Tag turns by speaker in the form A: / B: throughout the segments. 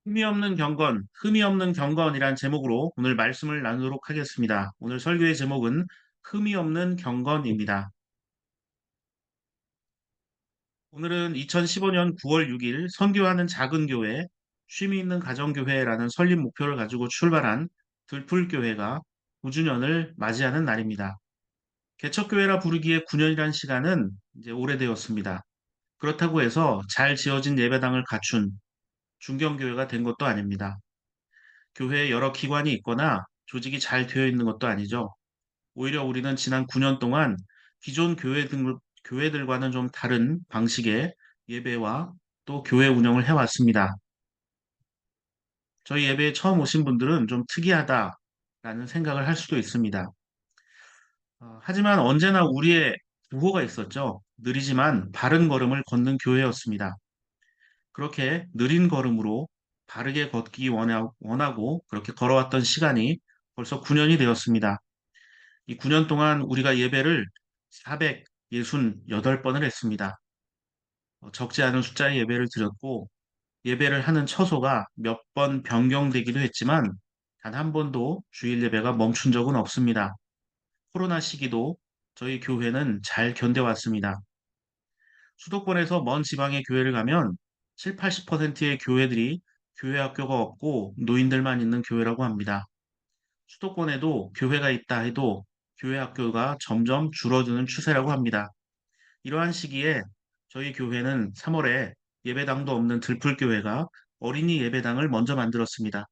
A: 흠이 없는 경건이란 제목으로 오늘 말씀을 나누도록 하겠습니다. 오늘 설교의 제목은 흠이 없는 경건입니다. 오늘은 2015년 9월 6일 선교하는 작은 교회, 쉼이 있는 가정교회라는 설립 목표를 가지고 출발한 들풀교회가 9주년을 맞이하는 날입니다. 개척교회라 부르기에 9년이란 시간은 이제 오래되었습니다. 그렇다고 해서 잘 지어진 예배당을 갖춘 중견교회가 된 것도 아닙니다. 교회에 여러 기관이 있거나 조직이 잘 되어 있는 것도 아니죠. 오히려 우리는 지난 9년 동안 기존 교회들과는 좀 다른 방식의 예배와 또 교회 운영을 해왔습니다. 저희 예배에 처음 오신 분들은 좀 특이하다라는 생각을 할 수도 있습니다. 하지만 언제나 우리의 부호가 있었죠. 느리지만 바른 걸음을 걷는 교회였습니다. 그렇게 느린 걸음으로 바르게 걷기 원하고 그렇게 걸어왔던 시간이 벌써 9년이 되었습니다. 이 9년 동안 우리가 예배를 468번을 했습니다. 적지 않은 숫자의 예배를 드렸고, 예배를 하는 처소가 몇 번 변경되기도 했지만, 단 한 번도 주일 예배가 멈춘 적은 없습니다. 코로나 시기도 저희 교회는 잘 견뎌왔습니다. 수도권에서 먼 지방의 교회를 가면 7, 80%의 교회들이 교회 학교가 없고 노인들만 있는 교회라고 합니다. 수도권에도 교회가 있다 해도 교회 학교가 점점 줄어드는 추세라고 합니다. 이러한 시기에 저희 교회는 3월에 예배당도 없는 들풀교회가 어린이 예배당을 먼저 만들었습니다.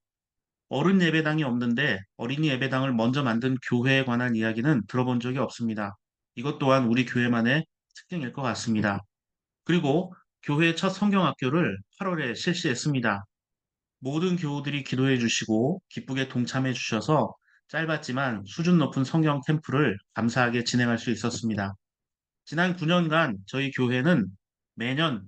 A: 어른 예배당이 없는데 어린이 예배당을 먼저 만든 교회에 관한 이야기는 들어본 적이 없습니다. 이것 또한 우리 교회만의 특징일 것 같습니다. 그리고 교회 첫 성경학교를 8월에 실시했습니다. 모든 교우들이 기도해 주시고 기쁘게 동참해 주셔서 짧았지만 수준 높은 성경 캠프를 감사하게 진행할 수 있었습니다. 지난 9년간 저희 교회는 매년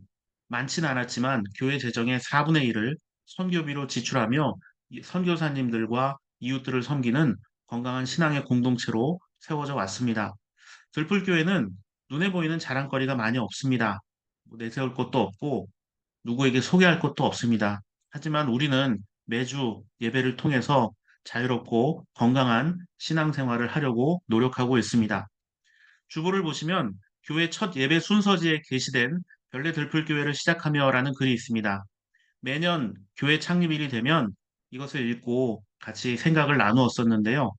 A: 많지는 않았지만 교회 재정의 4분의 1을 선교비로 지출하며 선교사님들과 이웃들을 섬기는 건강한 신앙의 공동체로 세워져 왔습니다. 들풀교회는 눈에 보이는 자랑거리가 많이 없습니다. 뭐 내세울 것도 없고 누구에게 소개할 것도 없습니다. 하지만 우리는 매주 예배를 통해서 자유롭고 건강한 신앙생활을 하려고 노력하고 있습니다. 주보를 보시면 교회 첫 예배 순서지에 게시된 별내 들풀교회를 시작하며라는 글이 있습니다. 매년 교회 창립일이 되면 이것을 읽고 같이 생각을 나누었었는데요.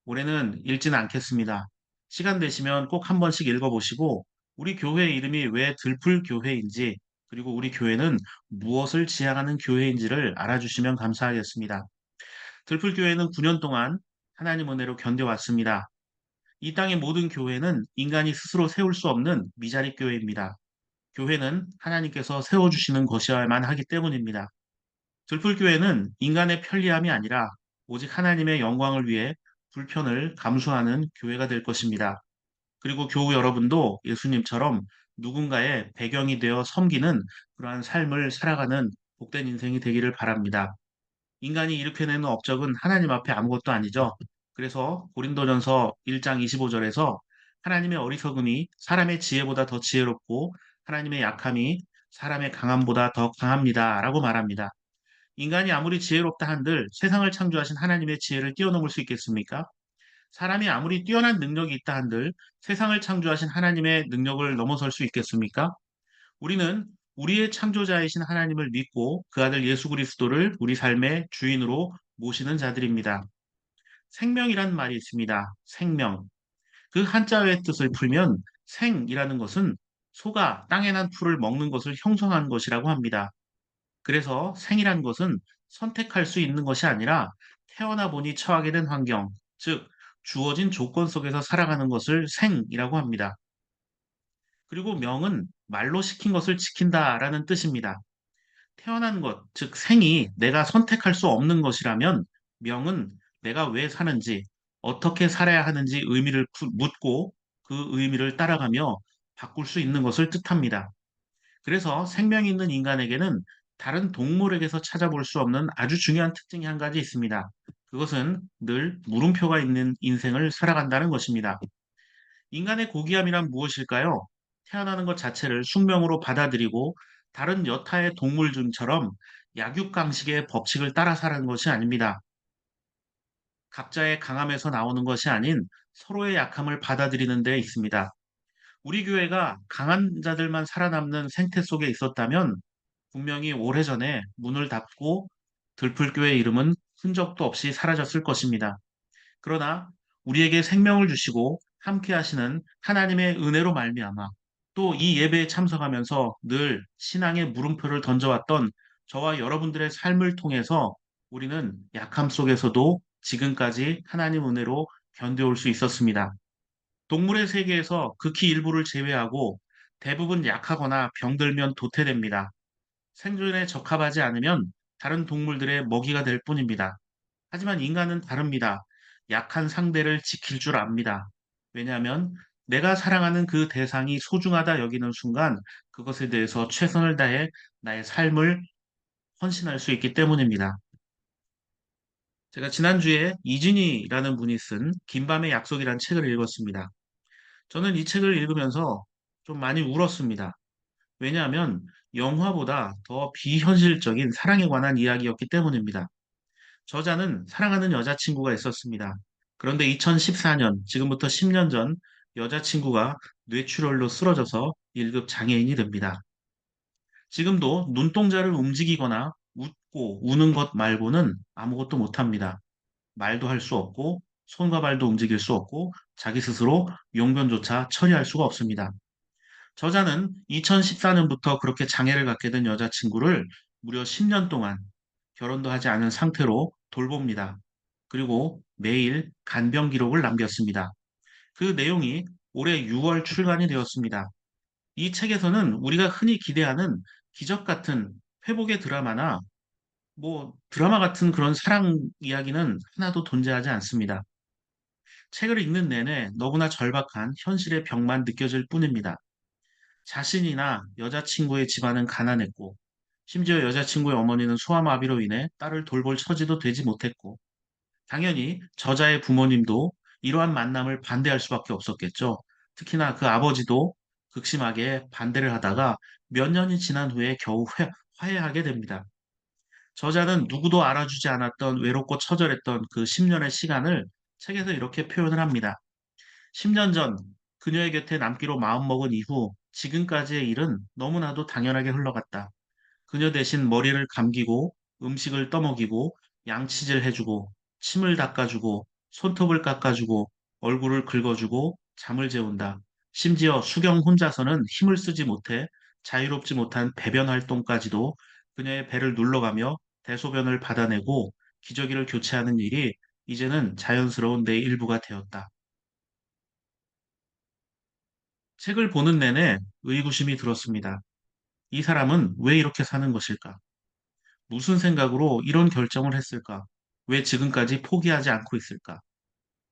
A: 올해는 읽지는 않겠습니다. 시간 되시면 꼭 한 번씩 읽어보시고 우리 교회 이름이 왜 들풀교회인지 그리고 우리 교회는 무엇을 지향하는 교회인지를 알아주시면 감사하겠습니다. 들풀교회는 9년 동안 하나님 은혜로 견뎌왔습니다. 이 땅의 모든 교회는 인간이 스스로 세울 수 없는 미자립 교회입니다. 교회는 하나님께서 세워주시는 것이어야만 하기 때문입니다. 들풀교회는 인간의 편리함이 아니라 오직 하나님의 영광을 위해 불편을 감수하는 교회가 될 것입니다. 그리고 교우 여러분도 예수님처럼 누군가의 배경이 되어 섬기는 그러한 삶을 살아가는 복된 인생이 되기를 바랍니다. 인간이 일으켜내는 업적은 하나님 앞에 아무것도 아니죠. 그래서 고린도전서 1장 25절에서 하나님의 어리석음이 사람의 지혜보다 더 지혜롭고 하나님의 약함이 사람의 강함보다 더 강합니다. 라고 말합니다. 인간이 아무리 지혜롭다 한들 세상을 창조하신 하나님의 지혜를 뛰어넘을 수 있겠습니까? 사람이 아무리 뛰어난 능력이 있다 한들 세상을 창조하신 하나님의 능력을 넘어설 수 있겠습니까? 우리는 우리의 창조자이신 하나님을 믿고 그 아들 예수 그리스도를 우리 삶의 주인으로 모시는 자들입니다. 생명이란 말이 있습니다. 생명. 그 한자어의 뜻을 풀면 생이라는 것은 소가 땅에 난 풀을 먹는 것을 형성한 것이라고 합니다. 그래서 생이란 것은 선택할 수 있는 것이 아니라 태어나 보니 처하게 된 환경, 즉 주어진 조건 속에서 살아가는 것을 생이라고 합니다. 그리고 명은 말로 시킨 것을 지킨다라는 뜻입니다. 태어난 것, 즉 생이 내가 선택할 수 없는 것이라면 명은 내가 왜 사는지, 어떻게 살아야 하는지 의미를 묻고 그 의미를 따라가며 바꿀 수 있는 것을 뜻합니다. 그래서 생명이 있는 인간에게는 다른 동물에게서 찾아볼 수 없는 아주 중요한 특징이 한 가지 있습니다. 그것은 늘 물음표가 있는 인생을 살아간다는 것입니다. 인간의 고귀함이란 무엇일까요? 태어나는 것 자체를 숙명으로 받아들이고 다른 여타의 동물 중처럼 약육강식의 법칙을 따라 사는 것이 아닙니다. 각자의 강함에서 나오는 것이 아닌 서로의 약함을 받아들이는 데 있습니다. 우리 교회가 강한 자들만 살아남는 생태 속에 있었다면 분명히 오래전에 문을 닫고 들풀교회 이름은 흔적도 없이 사라졌을 것입니다. 그러나 우리에게 생명을 주시고 함께 하시는 하나님의 은혜로 말미암아 또 이 예배에 참석하면서 늘 신앙의 물음표를 던져왔던 저와 여러분들의 삶을 통해서 우리는 약함 속에서도 지금까지 하나님 은혜로 견뎌올 수 있었습니다. 동물의 세계에서 극히 일부를 제외하고 대부분 약하거나 병들면 도태됩니다. 생존에 적합하지 않으면 다른 동물들의 먹이가 될 뿐입니다. 하지만 인간은 다릅니다. 약한 상대를 지킬 줄 압니다. 왜냐하면 내가 사랑하는 그 대상이 소중하다 여기는 순간 그것에 대해서 최선을 다해 나의 삶을 헌신할 수 있기 때문입니다. 제가 지난주에 이진희라는 분이 쓴 긴밤의 약속이라는 책을 읽었습니다. 저는 이 책을 읽으면서 좀 많이 울었습니다. 왜냐하면 영화보다 더 비현실적인 사랑에 관한 이야기였기 때문입니다. 저자는 사랑하는 여자친구가 있었습니다. 그런데 2014년, 지금부터 10년 전 여자친구가 뇌출혈로 쓰러져서 1급 장애인이 됩니다. 지금도 눈동자를 움직이거나 웃고 우는 것 말고는 아무것도 못합니다. 말도 할 수 없고 손과 발도 움직일 수 없고 자기 스스로 용변조차 처리할 수가 없습니다. 저자는 2014년부터 그렇게 장애를 갖게 된 여자친구를 무려 10년 동안 결혼도 하지 않은 상태로 돌봅니다. 그리고 매일 간병 기록을 남겼습니다. 그 내용이 올해 6월 출간이 되었습니다. 이 책에서는 우리가 흔히 기대하는 기적 같은 회복의 드라마나 드라마 같은 그런 사랑 이야기는 하나도 존재하지 않습니다. 책을 읽는 내내 너무나 절박한 현실의 벽만 느껴질 뿐입니다. 자신이나 여자친구의 집안은 가난했고, 심지어 여자친구의 어머니는 소아마비로 인해 딸을 돌볼 처지도 되지 못했고, 당연히 저자의 부모님도 이러한 만남을 반대할 수밖에 없었겠죠. 특히나 그 아버지도 극심하게 반대를 하다가 몇 년이 지난 후에 겨우 화해하게 됩니다. 저자는 누구도 알아주지 않았던 외롭고 처절했던 그 10년의 시간을 책에서 이렇게 표현을 합니다. 10년 전 그녀의 곁에 남기로 마음먹은 이후 지금까지의 일은 너무나도 당연하게 흘러갔다. 그녀 대신 머리를 감기고 음식을 떠먹이고 양치질 해주고 침을 닦아주고 손톱을 깎아주고 얼굴을 긁어주고 잠을 재운다. 심지어 수경 혼자서는 힘을 쓰지 못해 자유롭지 못한 배변 활동까지도 그녀의 배를 눌러가며 대소변을 받아내고 기저귀를 교체하는 일이 이제는 자연스러운 내 일부가 되었다. 책을 보는 내내 의구심이 들었습니다. 이 사람은 왜 이렇게 사는 것일까? 무슨 생각으로 이런 결정을 했을까? 왜 지금까지 포기하지 않고 있을까?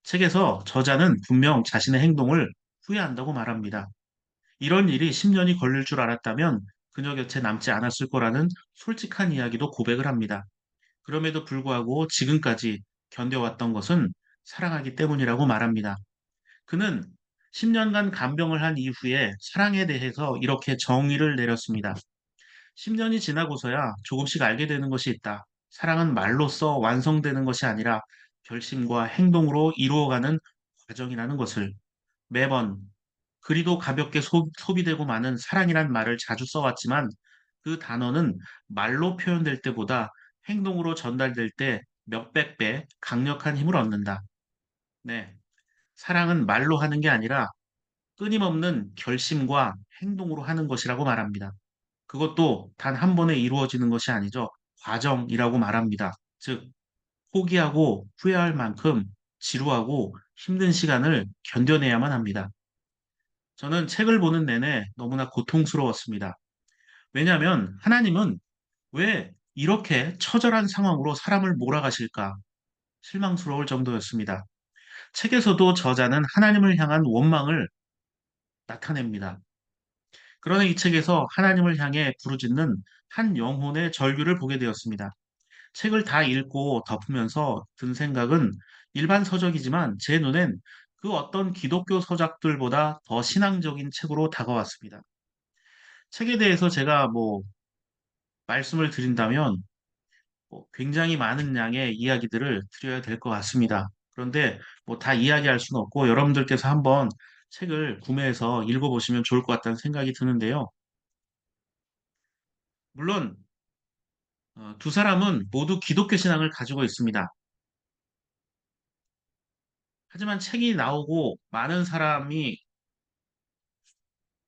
A: 책에서 저자는 분명 자신의 행동을 후회한다고 말합니다. 이런 일이 10년이 걸릴 줄 알았다면 그녀 곁에 남지 않았을 거라는 솔직한 이야기도 고백을 합니다. 그럼에도 불구하고 지금까지 견뎌왔던 것은 사랑하기 때문이라고 말합니다. 그는 10년간 간병을 한 이후에 사랑에 대해서 이렇게 정의를 내렸습니다. 10년이 지나고서야 조금씩 알게 되는 것이 있다. 사랑은 말로써 완성되는 것이 아니라 결심과 행동으로 이루어가는 과정이라는 것을 매번 그리도 가볍게 소비되고 마는 사랑이란 말을 자주 써왔지만 그 단어는 말로 표현될 때보다 행동으로 전달될 때 몇백 배 강력한 힘을 얻는다. 네. 사랑은 말로 하는 게 아니라 끊임없는 결심과 행동으로 하는 것이라고 말합니다. 그것도 단 한 번에 이루어지는 것이 아니죠. 과정이라고 말합니다. 즉, 포기하고 후회할 만큼 지루하고 힘든 시간을 견뎌내야만 합니다. 저는 책을 보는 내내 너무나 고통스러웠습니다. 왜냐하면 하나님은 왜 이렇게 처절한 상황으로 사람을 몰아가실까 실망스러울 정도였습니다. 책에서도 저자는 하나님을 향한 원망을 나타냅니다. 그러나 이 책에서 하나님을 향해 부르짖는 한 영혼의 절규를 보게 되었습니다. 책을 다 읽고 덮으면서 든 생각은 일반 서적이지만 제 눈엔 그 어떤 기독교 서적들보다 더 신앙적인 책으로 다가왔습니다. 책에 대해서 제가 말씀을 드린다면 굉장히 많은 양의 이야기들을 드려야 될 것 같습니다. 그런데 뭐 다 이야기할 수는 없고 여러분들께서 한번 책을 구매해서 읽어보시면 좋을 것 같다는 생각이 드는데요. 물론 두 사람은 모두 기독교 신앙을 가지고 있습니다. 하지만 책이 나오고 많은 사람이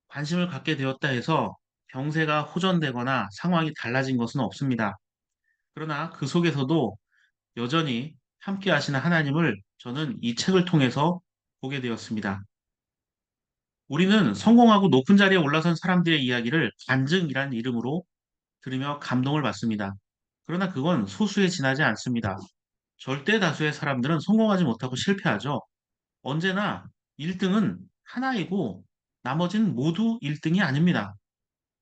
A: 관심을 갖게 되었다 해서 병세가 호전되거나 상황이 달라진 것은 없습니다. 그러나 그 속에서도 여전히 함께 하시는 하나님을 저는 이 책을 통해서 보게 되었습니다. 우리는 성공하고 높은 자리에 올라선 사람들의 이야기를 간증이란 이름으로 들으며 감동을 받습니다. 그러나 그건 소수에 지나지 않습니다. 절대 다수의 사람들은 성공하지 못하고 실패하죠. 언제나 1등은 하나이고 나머지는 모두 1등이 아닙니다.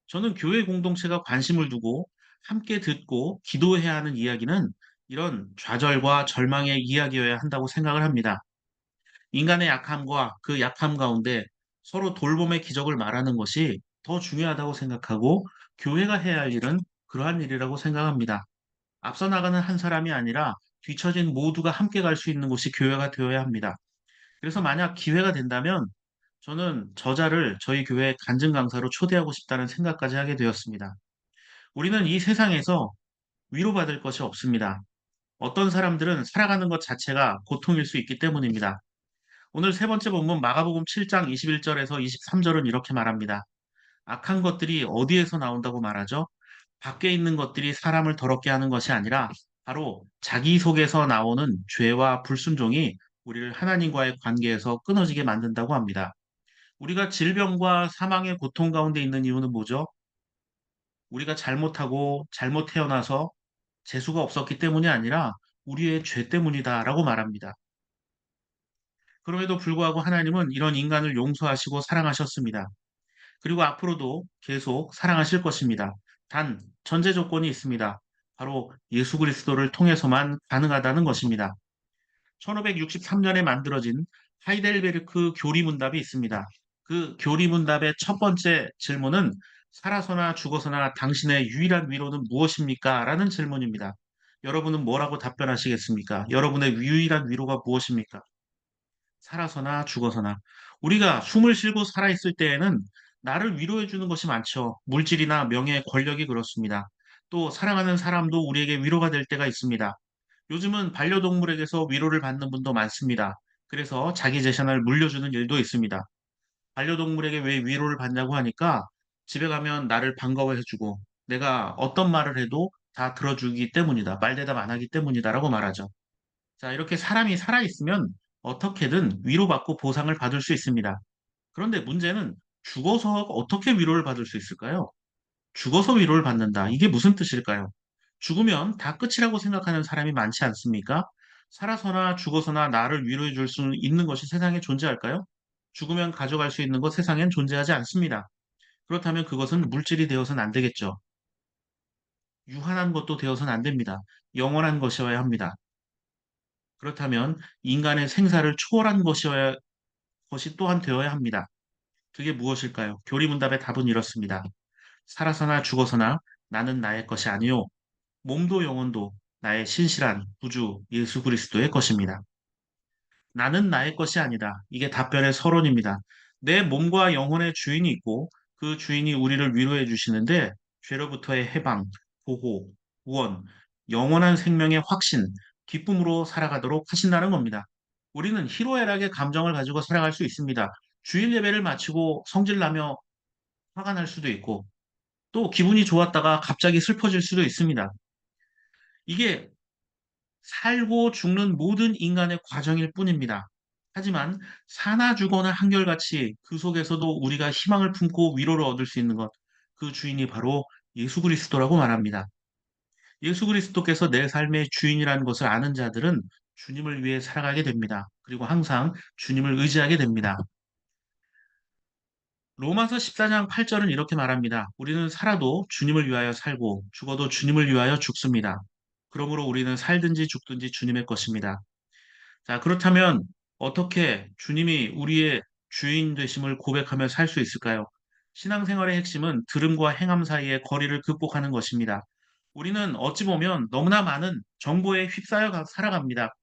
A: 저는 교회 공동체가 관심을 두고 함께 듣고 기도해야 하는 이야기는 이런 좌절과 절망의 이야기여야 한다고 생각을 합니다. 인간의 약함과 그 약함 가운데 서로 돌봄의 기적을 말하는 것이 더 중요하다고 생각하고 교회가 해야 할 일은 그러한 일이라고 생각합니다. 앞서 나가는 한 사람이 아니라 뒤처진 모두가 함께 갈 수 있는 곳이 교회가 되어야 합니다. 그래서 만약 기회가 된다면 저는 저자를 저희 교회 간증 강사로 초대하고 싶다는 생각까지 하게 되었습니다. 우리는 이 세상에서 위로받을 것이 없습니다. 어떤 사람들은 살아가는 것 자체가 고통일 수 있기 때문입니다. 오늘 세 번째 본문 마가복음 7장 21절에서 23절은 이렇게 말합니다. 악한 것들이 어디에서 나온다고 말하죠? 밖에 있는 것들이 사람을 더럽게 하는 것이 아니라 바로 자기 속에서 나오는 죄와 불순종이 우리를 하나님과의 관계에서 끊어지게 만든다고 합니다. 우리가 질병과 사망의 고통 가운데 있는 이유는 뭐죠? 우리가 잘못하고 잘못 태어나서 재수가 없었기 때문이 아니라 우리의 죄 때문이다라고 말합니다. 그럼에도 불구하고 하나님은 이런 인간을 용서하시고 사랑하셨습니다. 그리고 앞으로도 계속 사랑하실 것입니다. 단, 전제 조건이 있습니다. 바로 예수 그리스도를 통해서만 가능하다는 것입니다. 1563년에 만들어진 하이델베르크 교리문답이 있습니다. 그 교리문답의 첫 번째 질문은 살아서나 죽어서나 당신의 유일한 위로는 무엇입니까? 라는 질문입니다. 여러분은 뭐라고 답변하시겠습니까? 여러분의 유일한 위로가 무엇입니까? 살아서나 죽어서나. 우리가 숨을 쉬고 살아있을 때에는 나를 위로해 주는 것이 많죠. 물질이나 명예, 권력이 그렇습니다. 또 사랑하는 사람도 우리에게 위로가 될 때가 있습니다. 요즘은 반려동물에게서 위로를 받는 분도 많습니다. 그래서 자기 재산을 물려주는 일도 있습니다. 반려동물에게 왜 위로를 받냐고 하니까 집에 가면 나를 반가워해주고 내가 어떤 말을 해도 다 들어주기 때문이다. 말대답 안 하기 때문이다라고 말하죠. 자, 이렇게 사람이 살아있으면 어떻게든 위로받고 보상을 받을 수 있습니다. 그런데 문제는 죽어서 어떻게 위로를 받을 수 있을까요? 죽어서 위로를 받는다. 이게 무슨 뜻일까요? 죽으면 다 끝이라고 생각하는 사람이 많지 않습니까? 살아서나 죽어서나 나를 위로해 줄 수 있는 것이 세상에 존재할까요? 죽으면 가져갈 수 있는 것 세상엔 존재하지 않습니다. 그렇다면 그것은 물질이 되어서는 안 되겠죠. 유한한 것도 되어서는 안 됩니다. 영원한 것이어야 합니다. 그렇다면 인간의 생사를 초월한 것이 또한 되어야 합니다. 그게 무엇일까요? 교리문답의 답은 이렇습니다. 살아서나 죽어서나 나는 나의 것이 아니요 몸도 영혼도 나의 신실한 구주 예수 그리스도의 것입니다. 나는 나의 것이 아니다. 이게 답변의 서론입니다. 내 몸과 영혼의 주인이 있고 그 주인이 우리를 위로해 주시는데 죄로부터의 해방, 보호, 구원, 영원한 생명의 확신, 기쁨으로 살아가도록 하신다는 겁니다. 우리는 희로애락의 감정을 가지고 살아갈 수 있습니다. 주일 예배를 마치고 성질나며 화가 날 수도 있고 또 기분이 좋았다가 갑자기 슬퍼질 수도 있습니다. 이게 살고 죽는 모든 인간의 과정일 뿐입니다. 하지만 사나 죽거나 한결같이 그 속에서도 우리가 희망을 품고 위로를 얻을 수 있는 것, 그 주인이 바로 예수 그리스도라고 말합니다. 예수 그리스도께서 내 삶의 주인이라는 것을 아는 자들은 주님을 위해 살아가게 됩니다. 그리고 항상 주님을 의지하게 됩니다. 로마서 14장 8절은 이렇게 말합니다. 우리는 살아도 주님을 위하여 살고 죽어도 주님을 위하여 죽습니다. 그러므로 우리는 살든지 죽든지 주님의 것입니다. 자, 그렇다면 어떻게 주님이 우리의 주인 되심을 고백하며 살 수 있을까요? 신앙생활의 핵심은 들음과 행함 사이의 거리를 극복하는 것입니다. 우리는 어찌 보면 너무나 많은 정보에 휩싸여 살아갑니다.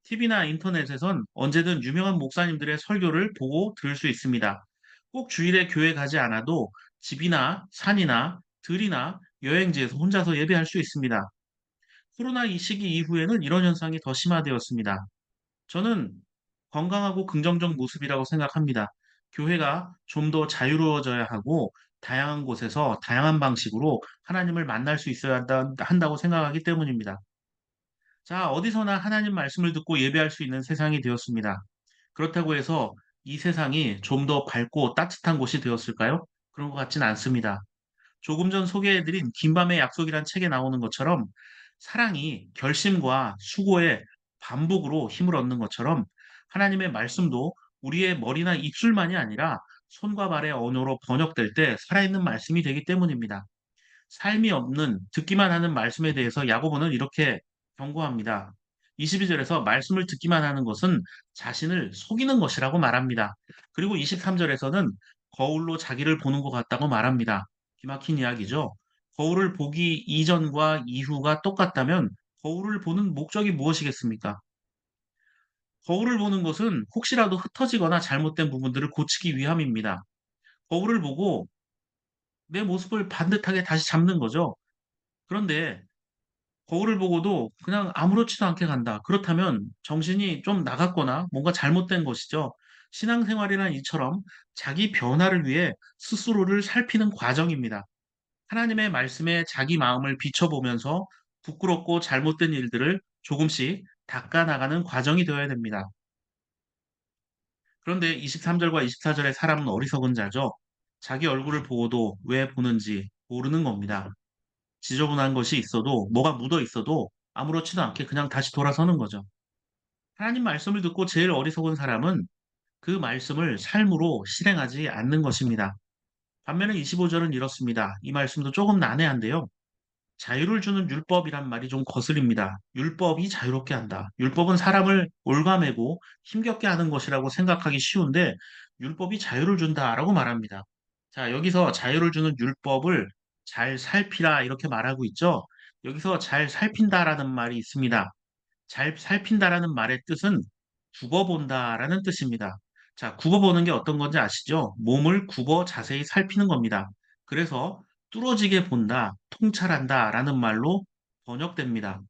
A: TV나 인터넷에선 언제든 유명한 목사님들의 설교를 보고 들을 수 있습니다. 꼭 주일에 교회 가지 않아도 집이나 산이나 들이나 여행지에서 혼자서 예배할 수 있습니다. 코로나 이 시기 이후에는 이런 현상이 더 심화되었습니다. 저는 건강하고 긍정적 모습이라고 생각합니다. 교회가 좀 더 자유로워져야 하고 다양한 곳에서 다양한 방식으로 하나님을 만날 수 있어야 한다고 생각하기 때문입니다. 자, 어디서나 하나님 말씀을 듣고 예배할 수 있는 세상이 되었습니다. 그렇다고 해서 이 세상이 좀 더 밝고 따뜻한 곳이 되었을까요? 그런 것 같진 않습니다. 조금 전 소개해드린 긴밤의 약속이란 책에 나오는 것처럼 사랑이 결심과 수고의 반복으로 힘을 얻는 것처럼 하나님의 말씀도 우리의 머리나 입술만이 아니라 손과 발의 언어로 번역될 때 살아있는 말씀이 되기 때문입니다. 삶이 없는 듣기만 하는 말씀에 대해서 야고보는 이렇게 경고합니다. 22절에서 말씀을 듣기만 하는 것은 자신을 속이는 것이라고 말합니다. 그리고 23절에서는 거울로 자기를 보는 것 같다고 말합니다. 기막힌 이야기죠. 거울을 보기 이전과 이후가 똑같다면 거울을 보는 목적이 무엇이겠습니까? 거울을 보는 것은 혹시라도 흩어지거나 잘못된 부분들을 고치기 위함입니다. 거울을 보고 내 모습을 반듯하게 다시 잡는 거죠. 그런데 거울을 보고도 그냥 아무렇지도 않게 간다. 그렇다면 정신이 좀 나갔거나 뭔가 잘못된 것이죠. 신앙생활이란 이처럼 자기 변화를 위해 스스로를 살피는 과정입니다. 하나님의 말씀에 자기 마음을 비춰보면서 부끄럽고 잘못된 일들을 조금씩 닦아나가는 과정이 되어야 됩니다. 그런데 23절과 24절의 사람은 어리석은 자죠. 자기 얼굴을 보고도 왜 보는지 모르는 겁니다. 지저분한 것이 있어도 뭐가 묻어 있어도 아무렇지도 않게 그냥 다시 돌아서는 거죠. 하나님 말씀을 듣고 제일 어리석은 사람은 그 말씀을 삶으로 실행하지 않는 것입니다. 반면에 25절은 이렇습니다. 이 말씀도 조금 난해한데요. 자유를 주는 율법이란 말이 좀 거슬립니다. 율법이 자유롭게 한다. 율법은 사람을 올가매고 힘겹게 하는 것이라고 생각하기 쉬운데 율법이 자유를 준다라고 말합니다. 자, 여기서 자유를 주는 율법을 잘 살피라 이렇게 말하고 있죠. 여기서 잘 살핀다라는 말이 있습니다. 잘 살핀다라는 말의 뜻은 굽어본다라는 뜻입니다. 자, 굽어보는 게 어떤 건지 아시죠? 몸을 굽어 자세히 살피는 겁니다. 그래서 뚫어지게 본다, 통찰한다라는 말로 번역됩니다.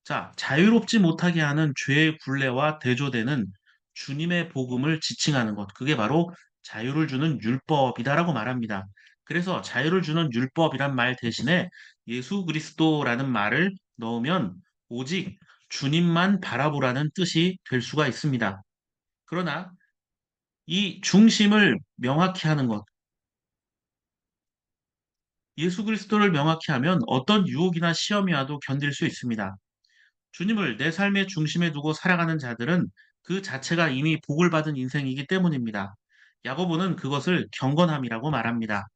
A: 자, 자유롭지 못하게 하는 죄의 굴레와 대조되는 주님의 복음을 지칭하는 것. 그게 바로 자유를 주는 율법이다라고 말합니다. 그래서 자유를 주는 율법이란 말 대신에 예수 그리스도라는 말을 넣으면 오직 주님만 바라보라는 뜻이 될 수가 있습니다. 그러나 이 중심을 명확히 하는 것, 예수 그리스도를 명확히 하면 어떤 유혹이나 시험이 와도 견딜 수 있습니다. 주님을 내 삶의 중심에 두고 살아가는 자들은 그 자체가 이미 복을 받은 인생이기 때문입니다. 야고보는 그것을 경건함이라고 말합니다.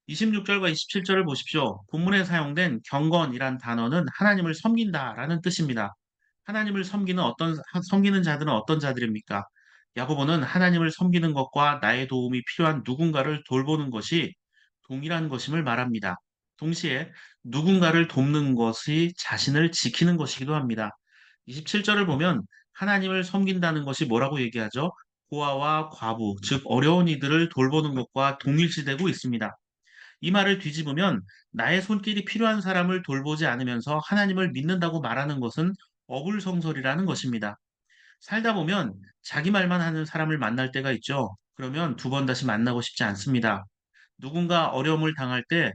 A: 26절과 27절을 보십시오. 본문에 사용된 경건이란 단어는 하나님을 섬긴다라는 뜻입니다. 하나님을 섬기는 자들은 어떤 자들입니까? 야고보는 하나님을 섬기는 것과 나의 도움이 필요한 누군가를 돌보는 것이 동일한 것임을 말합니다. 동시에 누군가를 돕는 것이 자신을 지키는 것이기도 합니다. 27절을 보면 하나님을 섬긴다는 것이 뭐라고 얘기하죠? 고아와 과부, 즉 어려운 이들을 돌보는 것과 동일시되고 있습니다. 이 말을 뒤집으면 나의 손길이 필요한 사람을 돌보지 않으면서 하나님을 믿는다고 말하는 것은 어불성설이라는 것입니다. 살다 보면 자기 말만 하는 사람을 만날 때가 있죠. 그러면 두 번 다시 만나고 싶지 않습니다. 누군가 어려움을 당할 때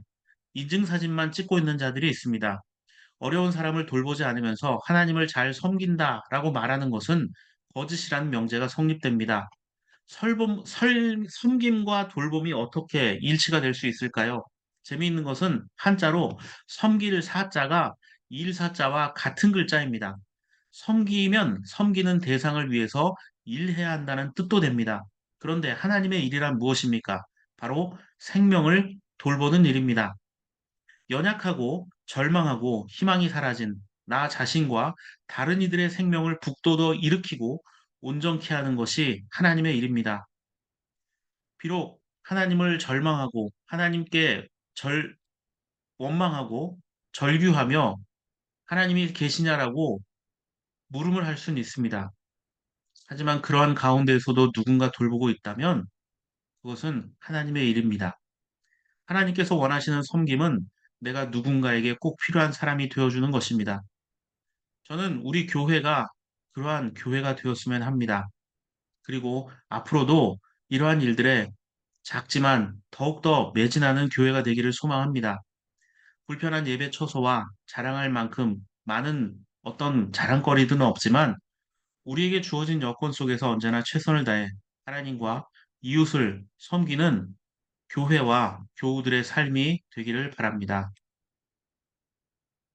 A: 인증사진만 찍고 있는 자들이 있습니다. 어려운 사람을 돌보지 않으면서 하나님을 잘 섬긴다라고 말하는 것은 거짓이라는 명제가 성립됩니다. 섬김과 돌봄이 어떻게 일치가 될 수 있을까요? 재미있는 것은 한자로 섬길 사자가 일사자와 같은 글자입니다. 섬기면 섬기는 대상을 위해서 일해야 한다는 뜻도 됩니다. 그런데 하나님의 일이란 무엇입니까? 바로 생명을 돌보는 일입니다. 연약하고 절망하고 희망이 사라진 나 자신과 다른 이들의 생명을 북돋워 일으키고 온전케 하는 것이 하나님의 일입니다. 비록 하나님을 절망하고 하나님께 원망하고 절규하며 하나님이 계시냐라고 물음을 할 수는 있습니다. 하지만 그러한 가운데에서도 누군가 돌보고 있다면 그것은 하나님의 일입니다. 하나님께서 원하시는 섬김은 내가 누군가에게 꼭 필요한 사람이 되어주는 것입니다. 저는 우리 교회가 그러한 교회가 되었으면 합니다. 그리고 앞으로도 이러한 일들에 작지만 더욱더 매진하는 교회가 되기를 소망합니다. 불편한 예배 처소와 자랑할 만큼 많은 어떤 자랑거리들은 없지만 우리에게 주어진 여건 속에서 언제나 최선을 다해 하나님과 이웃을 섬기는 교회와 교우들의 삶이 되기를 바랍니다.